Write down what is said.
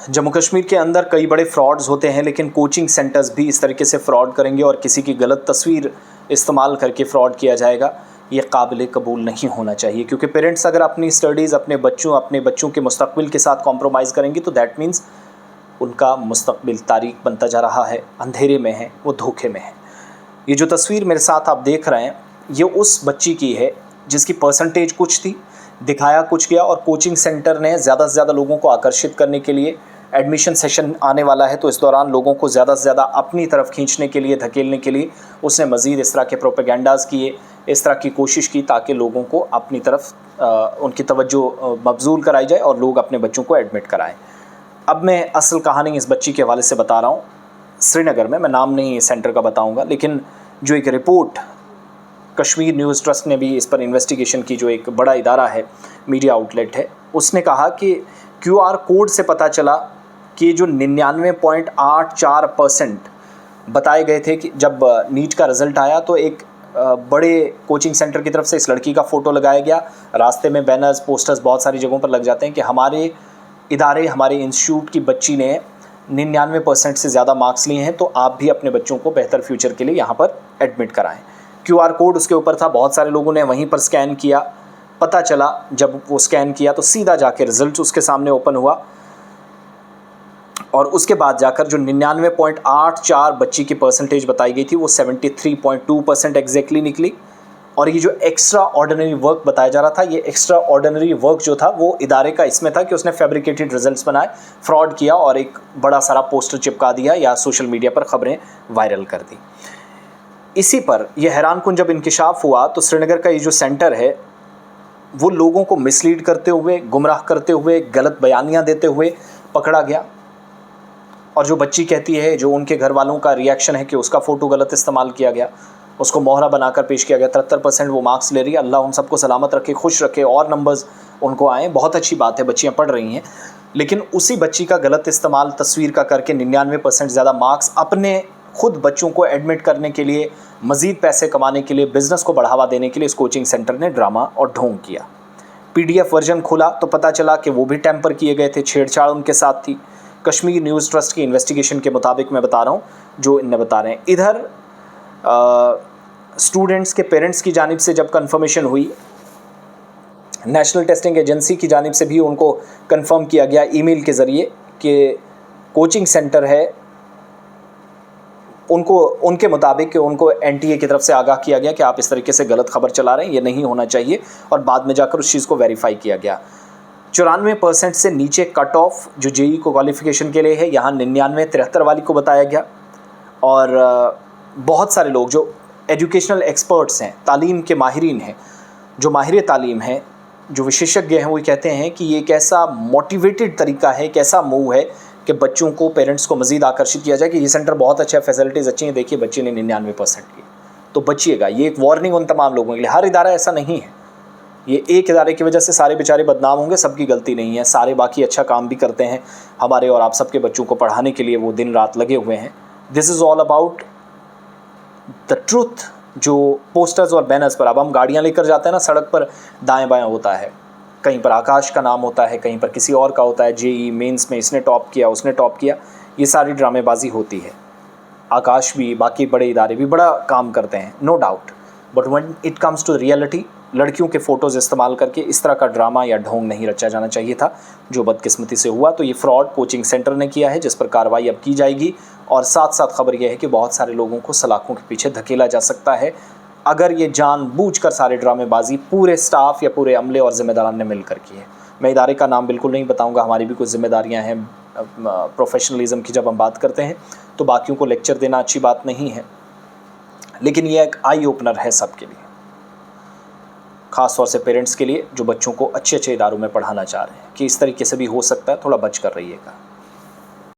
जम्मू कश्मीर के अंदर कई बड़े फ्रॉड्स होते हैं, लेकिन कोचिंग सेंटर्स भी इस तरीके से फ्रॉड करेंगे और किसी की गलत तस्वीर इस्तेमाल करके फ़्रॉड किया जाएगा, ये काबिल कबूल नहीं होना चाहिए। क्योंकि पेरेंट्स अगर अपनी स्टडीज़ अपने बच्चों के मुस्तकबिल के साथ कॉम्प्रोमाइज़ करेंगे तो दैट मीन्स उनका मुस्तकबिल तारीक बनता जा रहा है, अंधेरे में है, वो धोखे में है। ये जो तस्वीर मेरे साथ आप देख रहे हैं, ये उस बच्ची की है जिसकी परसेंटेज कुछ थी, दिखाया कुछ गया, और कोचिंग सेंटर ने ज़्यादा से ज़्यादा लोगों को आकर्षित करने के लिए, एडमिशन सेशन आने वाला है तो इस दौरान लोगों को ज़्यादा से ज़्यादा अपनी तरफ खींचने के लिए, धकेलने के लिए उसने मज़ीद इस तरह के प्रोपेगेंडाज़ किए, इस तरह की कोशिश की ताकि लोगों को अपनी तरफ उनकी तवज्जो मबज़ूल कराई जाए और लोग अपने बच्चों को एडमिट कराएं। अब मैं असल कहानी इस बच्ची के हवाले से बता रहा हूँ। श्रीनगर में, मैं नाम नहीं सेंटर का बताऊँगा, लेकिन जो एक रिपोर्ट कश्मीर न्यूज़ ट्रस्ट ने भी इस पर इन्वेस्टिगेशन की, जो एक बड़ा इदारा है, मीडिया आउटलेट है, उसने कहा कि QR कोड से पता चला कि जो 99.84% बताए गए थे कि जब नीट का रिज़ल्ट आया तो एक बड़े कोचिंग सेंटर की तरफ से इस लड़की का फ़ोटो लगाया गया। रास्ते में बैनर्स, पोस्टर्स बहुत सारी जगहों पर लग जाते हैं कि हमारे इदारे, हमारे इंस्टीट्यूट की बच्ची ने 99% से ज़्यादा मार्क्स लिए हैं, तो आप भी अपने बच्चों को बेहतर फ्यूचर के लिए यहाँ पर एडमिट कराएं। QR कोड उसके ऊपर था, बहुत सारे लोगों ने वहीं पर स्कैन किया। पता चला जब वो स्कैन किया तो सीधा जाके रिज़ल्ट उसके सामने ओपन हुआ, और उसके बाद जाकर जो 99.84 बच्ची की परसेंटेज बताई गई थी वो 73.2% एग्जैक्टली निकली। और ये जो एक्स्ट्रा ऑर्डिनरी वर्क बताया जा रहा था, ये एक्स्ट्रा ऑर्डिनरी वर्क जो था वो इदारे का इसमें था कि उसने फैब्रिकेटेड रिजल्ट्स बनाए, फ्रॉड किया और एक बड़ा सारा पोस्टर चिपका दिया या सोशल मीडिया पर खबरें वायरल कर दी। इसी पर यह हैरानकुन जब इंकिशाफ हुआ तो श्रीनगर का ये जो सेंटर है वो लोगों को मिसलीड करते हुए, गुमराह करते हुए, गलत बयानियाँ देते हुए पकड़ा गया। और जो बच्ची कहती है, जो उनके घर वालों का रिएक्शन है कि उसका फ़ोटो गलत इस्तेमाल किया गया, उसको मोहरा बनाकर पेश किया गया। 73% वो मार्क्स ले रही है। अल्लाह उन सबको सलामत रखे, खुश रखे और नंबर्स उनको आएँ। बहुत अच्छी बात है, बच्चियाँ पढ़ रही हैं। लेकिन उसी बच्ची का गलत इस्तेमाल तस्वीर का करके 99% ज़्यादा मार्क्स अपने खुद बच्चों को एडमिट करने के लिए, मज़ीद पैसे कमाने के लिए, बिज़नेस को बढ़ावा देने के लिए इस कोचिंग सेंटर ने ड्रामा और ढोंग किया। PDF वर्जन खुला तो पता चला कि वो भी टैंपर किए गए थे, छेड़छाड़ उनके साथ थी। कश्मीर न्यूज़ ट्रस्ट की इन्वेस्टिगेशन के मुताबिक मैं बता रहा हूँ, जो इन्हें बता रहे हैं। इधर स्टूडेंट्स के पेरेंट्स की जानिब से जब कंफर्मेशन हुई, नेशनल टेस्टिंग एजेंसी की जानिब से भी उनको कंफर्म किया गया ईमेल के ज़रिए कि कोचिंग सेंटर है, उनके मुताबिक उनको NTA की तरफ से आगाह किया गया कि आप इस तरीके से गलत खबर चला रहे हैं, ये नहीं होना चाहिए। और बाद में जाकर उस चीज़ को वेरीफाई किया गया। 94% से नीचे कट ऑफ जो JEE को क्वालिफिकेशन के लिए है, यहाँ 99, 73 वाली को बताया गया। और बहुत सारे लोग जो एजुकेशनल एक्सपर्ट्स हैं, तालीम के माहिरीन हैं, जो माहिर तालीम हैं, जो विशेषज्ञ हैं, वो कहते हैं कि ये एक ऐसा मोटिवेटेड तरीका है, एक ऐसा मूव है कि बच्चों को, पेरेंट्स को मज़ीद आकर्षित किया जाए कि ये सेंटर बहुत अच्छा है, फैसिलिटीज़ अच्छी हैं, देखिए बच्चे ने 99% किए। तो बचिएगा, ये एक वार्निंग उन तमाम लोगों के लिए। हर इदारा ऐसा नहीं है, ये एक इदारे की वजह से सारे बेचारे बदनाम होंगे, सबकी गलती नहीं है। सारे बाकी अच्छा काम भी करते हैं, हमारे और आप सबके बच्चों को पढ़ाने के लिए वो दिन रात लगे हुए हैं। This is all about the truth. जो पोस्टर्स और बैनर्स पर अब हम गाड़ियाँ लेकर जाते हैं ना, सड़क पर दाएँ बाएँ होता है, कहीं पर आकाश का नाम होता है, कहीं पर किसी और का होता है, JEE मेंस में इसने टॉप किया, उसने टॉप किया, ये सारी ड्रामेबाजी होती है। आकाश भी, बाकी बड़े इदारे भी बड़ा काम करते हैं, no doubt, but when it comes to reality, लड़कियों के फ़ोटोज़ इस्तेमाल करके इस तरह का ड्रामा या ढोंग नहीं रचा जाना चाहिए था, जो बदकिस्मती से हुआ। तो ये फ्रॉड कोचिंग सेंटर ने किया है, जिस पर कार्रवाई अब की जाएगी। और साथ साथ खबर यह है कि बहुत सारे लोगों को सलाखों के पीछे धकेला जा सकता है अगर ये जानबूझकर सारे ड्रामेबाजी पूरे स्टाफ या पूरे अमले और ज़िम्मेदारान ने मिलकर की है। मैं इदारे का नाम बिल्कुल नहीं बताऊंगा, हमारी भी कुछ ज़िम्मेदारियां हैं प्रोफेशनलिज्म की। जब हम बात करते हैं तो बाकियों को लेक्चर देना अच्छी बात नहीं है, लेकिन ये एक आई ओपनर है सबके लिए, ख़ास तौर से पेरेंट्स के लिए जो बच्चों को अच्छे अच्छे इदारों में पढ़ाना चाह रहे हैं कि इस तरीके से भी हो सकता है, थोड़ा बच कर रहिएगा।